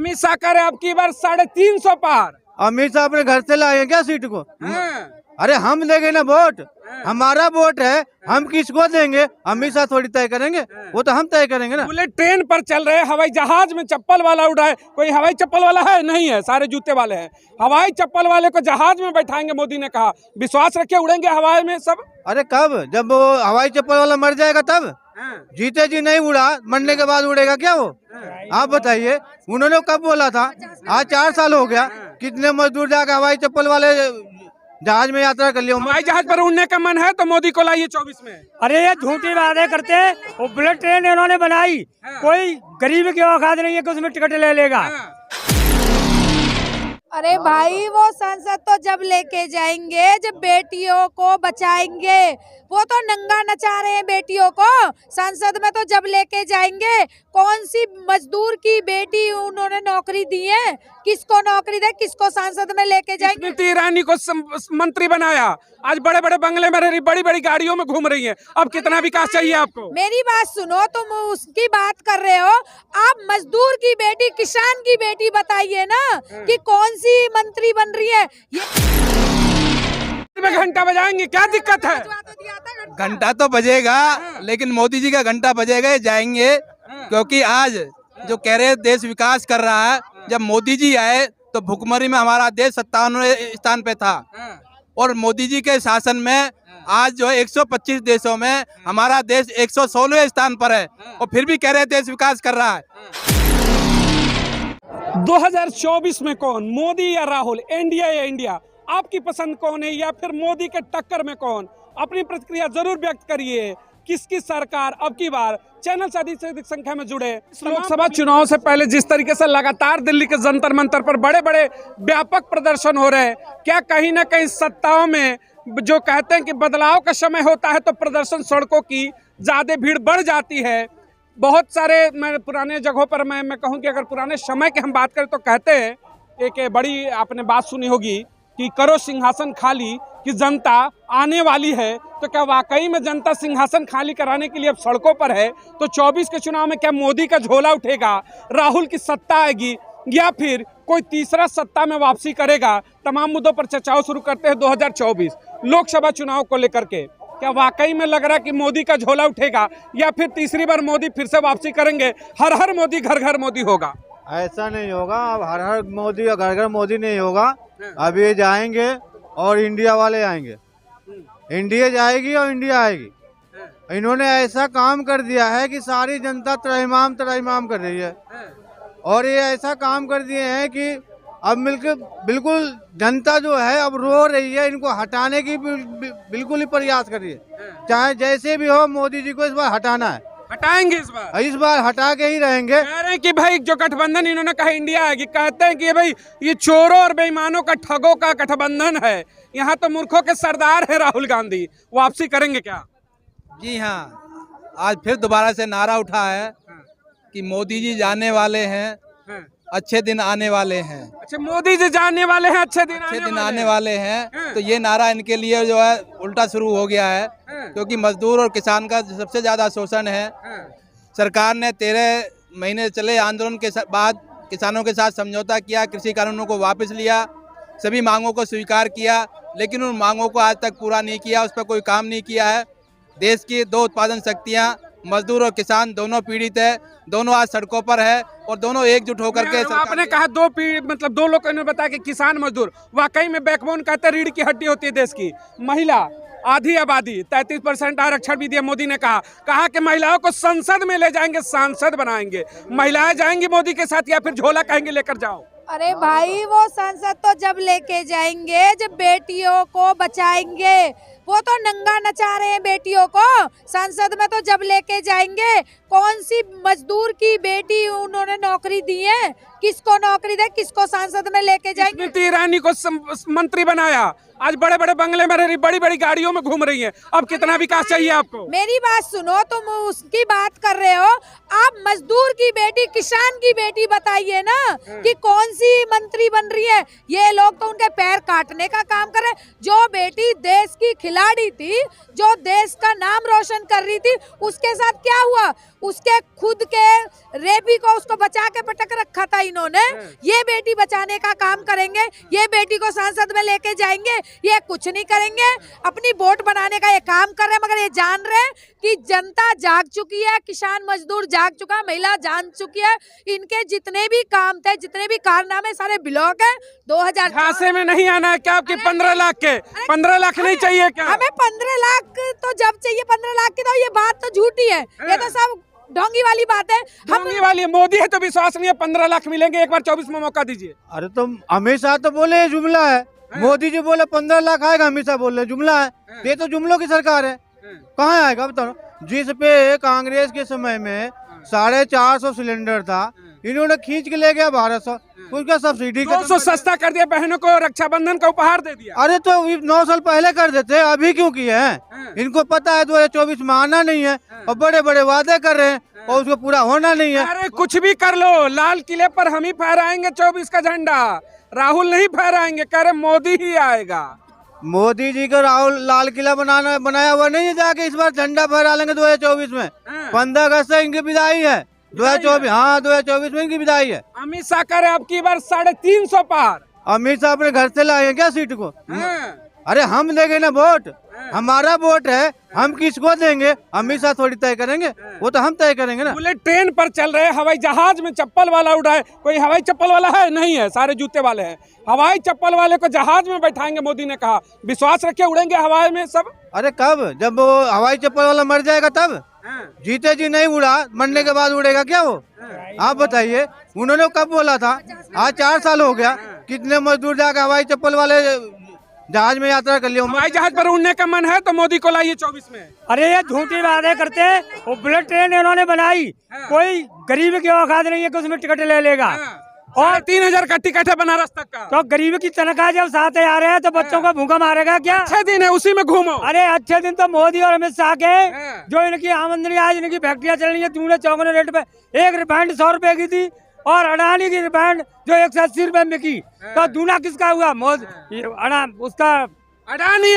अमित शाह कह रहे अब की बार 350 पार। अमित शाह अपने घर से लाए हैं क्या सीट को? हाँ। अरे हम देंगे ना वोट, हमारा वोट है, हम किसको देंगे? अमित शाह थोड़ी तय करेंगे, वो तो हम तय करेंगे ना। बुलेट ट्रेन पर चल रहे हवाई जहाज में चप्पल वाला उड़ाए, कोई हवाई चप्पल वाला है नहीं है, सारे जूते वाले हैं। हवाई चप्पल वाले को जहाज में बैठाएंगे, मोदी ने कहा। विश्वास रखिए उड़ेंगे हवाई में सब। अरे कब? जब वो हवाई चप्पल वाला मर जाएगा तब? जीते जी नहीं उड़ा, मरने के बाद उड़ेगा क्या वो? आप बताइए, उन्होंने कब बोला था? आज 4 साल हो गया। कितने मजदूर जाकर हवाई चप्पल वाले जहाज में यात्रा कर लिया। हवाई जहाज पर उड़ने का मन है तो मोदी को लाइए 24 में। अरे ये झूठी बातें करते हैं। वो बुलेट ट्रेन इन्होंने बनाई, कोई गरीब की औकात नहीं है कि उसमें टिकट ले लेगा। अरे भाई वो संसद तो जब लेके जाएंगे जब बेटियों को बचाएंगे। वो तो नंगा नचा रहे हैं बेटियों को। संसद में तो जब लेके जाएंगे, कौन सी मजदूर की बेटी उन्होंने नौकरी दी है? किसको नौकरी दे, किसको संसद में लेके जाएंगे? स्मृति ईरानी को मंत्री बनाया, आज बड़े बड़े बंगले में रह रही, बड़ी बड़ी गाड़ियों में घूम रही है। अब कितना विकास चाहिए आपको? मेरी बात सुनो, तुम उसकी बात कर रहे हो। आप मजदूर की बेटी, किसान की बेटी बताइए ना कि कौन सी मंत्री बन रही है। में घंटा बजाएंगे, क्या दिक्कत है? घंटा तो बजेगा, लेकिन मोदी जी का घंटा बजेगा, जाएंगे। क्योंकि आज जो कह रहे देश विकास कर रहा है, जब मोदी जी आए तो भुखमरी में हमारा देश 57वें स्थान पे था, और मोदी जी के शासन में आज जो है 125 देशों में हमारा देश 116वें स्थान पर है, और फिर भी कह रहे देश विकास कर रहा है। 2024 में कौन, मोदी या राहुल, एनडीए या इंडिया? आपकी पसंद कौन है, या फिर मोदी के टक्कर में कौन? अपनी प्रतिक्रिया जरूर व्यक्त करिए। किसकी सरकार अब की बार? चैनल से अधिक संख्या में जुड़े। लोकसभा चुनाव से पहले जिस तरीके से लगातार दिल्ली के जंतर मंतर पर बड़े बड़े व्यापक प्रदर्शन हो रहे हैं, क्या कहीं ना कहीं सत्ताओं में जो कहते हैं कि बदलाव का समय होता है तो प्रदर्शन, सड़कों की ज्यादा भीड़ बढ़ जाती है? बहुत सारे मैं पुराने जगहों पर मैं कहूँ कि अगर पुराने समय की हम बात करें तो कहते हैं, एक बड़ी आपने बात सुनी होगी कि करो सिंहासन खाली कि जनता आने वाली है। तो क्या वाकई में जनता सिंहासन खाली कराने के लिए अब सड़कों पर है? तो 24 के चुनाव में क्या मोदी का झोला उठेगा, राहुल की सत्ता आएगी, या फिर कोई तीसरा सत्ता में वापसी करेगा? तमाम मुद्दों पर चर्चाओं शुरू करते हैं 2024 लोकसभा चुनाव को लेकर के। क्या वाकई में लग रहा है कि मोदी का झोला उठेगा, या फिर तीसरी बार मोदी फिर से वापसी करेंगे, हर हर मोदी घर घर मोदी होगा? ऐसा नहीं होगा। अब हर हर मोदी या घर घर मोदी नहीं होगा। अब ये जाएंगे और इंडिया वाले आएंगे। इंडिया जाएगी और इंडिया आएगी। इन्होंने ऐसा काम कर दिया है कि सारी जनता त्रहिमाम कर रही है, और ये ऐसा काम कर दिए हैं कि अब मिलकर बिल्कुल जनता जो है अब रो रही है। इनको हटाने की बिल्कुल ही प्रयास कर रही है। चाहे जैसे भी हो, मोदी जी को इस बार हटाना है। हटाएंगे इस बार हटा के ही रहेंगे। कह रहे हैं कि भाई जो गठबंधन इन्होंने कहा इंडिया आएगी, कहते हैं कि भाई ये चोरों और बेईमानों का, ठगों का गठबंधन है। यहाँ तो मूर्खों के सरदार है राहुल गांधी, वापसी करेंगे क्या? जी हाँ, आज फिर दोबारा से नारा उठा है कि मोदी जी जाने वाले हैं, अच्छे दिन आने वाले हैं। अच्छा, मोदी जी जाने वाले हैं, अच्छे दिन आने वाले हैं। तो ये नारा इनके लिए जो है उल्टा शुरू हो गया है, क्योंकि मजदूर और किसान का सबसे ज्यादा शोषण है। सरकार ने 13 महीने चले आंदोलन के बाद किसानों के साथ समझौता किया, कृषि कानूनों को वापस लिया, सभी मांगों को स्वीकार किया, लेकिन उन मांगों को आज तक पूरा नहीं किया, उस पर कोई काम नहीं किया है। देश की 2 उत्पादन शक्तियाँ, मजदूर और किसान, दोनों पीड़ित है, दोनों आज सड़कों पर है, और दोनों एकजुट होकर के। आपने कहा मतलब 2 लोगों ने बताया कि किसान मजदूर, वाकई में बैकबोन कहते हैं, रीढ़ की हड्डी होती है देश की। महिला, आधी आबादी, 33% आरक्षण भी दिया। मोदी ने कहा कि महिलाओं को संसद में ले जाएंगे, सांसद बनाएंगे। महिलाएं जाएंगी मोदी के साथ, या फिर झोला कहेंगे लेकर जाओ? अरे भाई वो संसद तो जब लेके जाएंगे जब बेटियों को बचाएंगे। वो तो नंगा नचा रहे हैं बेटियों को। संसद में तो जब लेके जाएंगे, कौन सी मजदूर की बेटी उन्होंने नौकरी दी है? किसको नौकरी दे, किसको संसद में लेके जाएंगे? स्मृति ईरानी को मंत्री बनाया, आज बड़े बड़े बंगले में रह रही, बड़ी बड़ी गाड़ियों में घूम रही है। अब कितना विकास चाहिए आपको? मेरी बात सुनो, तुम उसकी बात कर रहे हो। आप मजदूर की बेटी, किसान की बेटी बताइए ना कि कौन सी मंत्री बन रही है। ये लोग तो उनके पैर काटने का काम कर रहे हैं। जो बेटी देश की खिलाड़ी थी जो देश का नाम रोशन कर रही थी, उसके साथ क्या हुआ? उसके खुद के रेपी को उसको बचा के पटक रखा था इन्होंने। ये बेटी बचाने का काम करेंगे, ये बेटी को संसद में लेके जाएंगे, ये कुछ नहीं करेंगे। अपनी वोट बनाने का ये काम कर रहे हैं, मगर ये जान रहे हैं कि जनता जाग चुकी है, किसान मजदूर जाग चुका, महिला जान चुकी है। इनके जितने भी काम थे, जितने भी कारनामे सारे ब्लॉक है। 2000 झांसे में नहीं आना है क्या आपकी 15 लाख के? 15 लाख नहीं चाहिए क्या? हमें 15 लाख तो जब चाहिए 15 लाख की, तो ये बात तो झूठी है, ये तो सब ढोंगी वाली बात है। ढोंगी वाली मोदी है तो विश्वास नहीं है 15 लाख मिलेंगे। एक बार 24 में मौका दीजिए। अरे तो अमित शाह तो बोले ये जुमला है, मोदी जी बोले 15 लाख आएगा, अमित शाह बोले जुमला है। ये तो जुमलों की सरकार है, कहाँ आएगा बताओ? जिस पे कांग्रेस के समय में 450 सिलेंडर था, इन्होंने खींच के ले गया 1200, उसका सब्सिडी 200 सस्ता कर दिया, बहनों को रक्षाबंधन का उपहार दे दिया। अरे तो 9 साल पहले कर देते, अभी क्यों किए हैं? इनको पता है 2024 में आना नहीं है और बड़े बड़े वादे कर रहे हैं और उसको पूरा होना नहीं है। अरे कुछ भी कर लो, लाल किले पर हम ही फहराएंगे 24 का झंडा, राहुल नहीं फहराएंगे। कह रहे मोदी ही आएगा। मोदी जी को राहुल लाल किला बनाया हुआ नहीं है, जाके इस बार झंडा फहरा लेंगे 2024 में। 15 अगस्त से इनकी विदाई है 2024। हाँ 2024 में इनकी विदाई है। अमित शाह कह रहे अब की बार 350 पार। अमित शाह अपने घर से लाए हैं क्या सीट को? अरे हम देंगे ना वोट, हमारा वोट है, हम किसको देंगे? अमित शाह थोड़ी तय करेंगे, वो तो हम तय करेंगे ना। बुलेट ट्रेन पर चल रहे, हवाई जहाज में चप्पल वाला उड़ाए। कोई हवाई चप्पल वाला है? नहीं है, सारे जूते वाले हैं। हवाई चप्पल वाले को जहाज में बैठाएंगे, मोदी ने कहा। विश्वास रखिए उड़ेंगे हवाई में सब। अरे कब? जब वो हवाई चप्पल वाला मर जाएगा तब? जीते जी नहीं उड़ा, मरने के बाद उड़ेगा क्या वो? आप बताइए, उन्होंने कब बोला था? आज 4 साल हो गया। कितने मजदूर जाकर हवाई चप्पल वाले जहाज में यात्रा कर लिया। हवाई जहाज पर उड़ने का मन है तो मोदी को लाइए 24 में। अरे ये झूठी बातें करते हैं। वो बुलेट ट्रेन इन्होंने बनाई, कोई गरीब की औकात नहीं है कि उसमें टिकट ले लेगा। और 3000 का टिकट है बनारस तक का। तो गरीब की तनख्वाह जब 7,000 है तो बच्चों को भूखा मारेगा क्या? अच्छे दिन है, उसी में घूमो। अरे अच्छे दिन तो मोदी और अमित शाह के, जो इनकी आमदनी आज इनकी फैक्ट्रियां चल रही है दूने चौगुने रेट पे। एक रिफाइंड 100 रुपए की थी और अडानी की रिफाइंड जो 180 रुपए में की, तो दूना किसका हुआ? उसका अडानी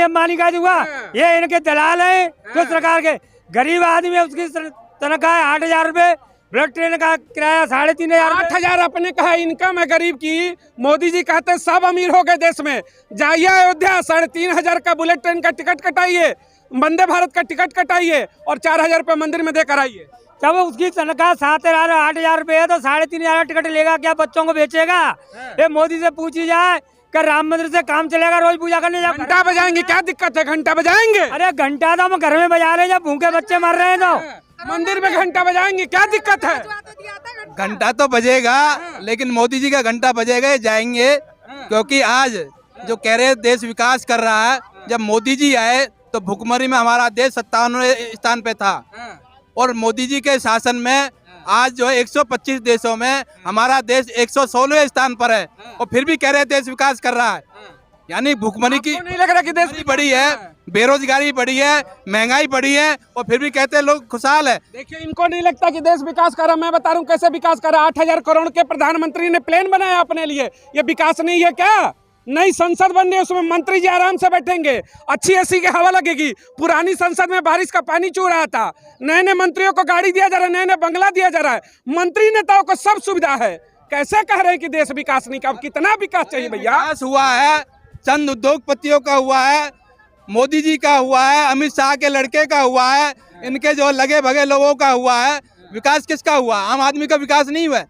अंबानी का जो हुआ। ये इनके दलाल है जो सरकार के। गरीब आदमी है, उसकी तनख्वाह 8,000 रुपए, बुलेट ट्रेन का किराया 3,500। 8,000 अपने कहा इनकम है गरीब की। मोदी जी कहते हैं सब अमीर हो गए देश में। जाइए अयोध्या, 3,500 का बुलेट ट्रेन का टिकट कटाइए, वंदे भारत का टिकट कटाइए और 4,000 रुपए मंदिर में देकर आइए। जब उसकी तनख्वाह 7,000 8,000 रुपए है तो 3,500 टिकट लेगा क्या? बच्चों को बेचेगा? ये मोदी से पूछी जाए कि राम मंदिर से काम चलेगा? रोज पूजा करने जाओ, घंटा बजाएंगे, क्या दिक्कत है? घंटा बजाएंगे। अरे घंटा तो हम घर में बजा रहे हैं जब भूखे बच्चे मर रहे हैं। तो मंदिर में घंटा बजाएंगे, क्या दिक्कत है? घंटा तो बजेगा, लेकिन मोदी जी का घंटा बजेगा, ये जाएंगे। क्योंकि आज जो कह रहे देश विकास कर रहा है, जब मोदी जी आए तो भुखमरी में हमारा देश 57वें स्थान पे था और मोदी जी के शासन में आज जो है 125 देशों में हमारा देश 116वें स्थान पर है और फिर भी कह रहे हैं देश विकास कर रहा है। यानी भुखमरी की नहीं लग रहा कि देश बढ़ी है, बेरोजगारी बढ़ी है, महंगाई बढ़ी है और फिर भी कहते हैं लोग खुशहाल है। देखिए, इनको नहीं लगता कि देश विकास कर रहा। मैं बता रहा हूँ कैसे विकास कर रहा। 8,000 करोड़ के प्रधानमंत्री ने प्लेन बनाया अपने लिए। ये विकास नहीं है क्या? नई संसद बन रही है, उसमें मंत्री जी आराम से बैठेंगे, अच्छी एसी की हवा लगेगी। पुरानी संसद में बारिश का पानी चू रहा था। नए नए मंत्रियों को गाड़ी दिया जा रहा है, नए नए बंगला दिया जा रहा है, मंत्री नेताओं को सब सुविधा है। कैसे कह रहे हैं कि देश विकास नहीं? अब कितना विकास चाहिए भैया? विकास हुआ है, चंद उद्योगपतियों का हुआ है, मोदी जी का हुआ है, अमित शाह के लड़के का हुआ है, इनके जो लगे भगे लोगों का हुआ है। विकास किसका हुआ? आम आदमी का विकास नहीं हुआ।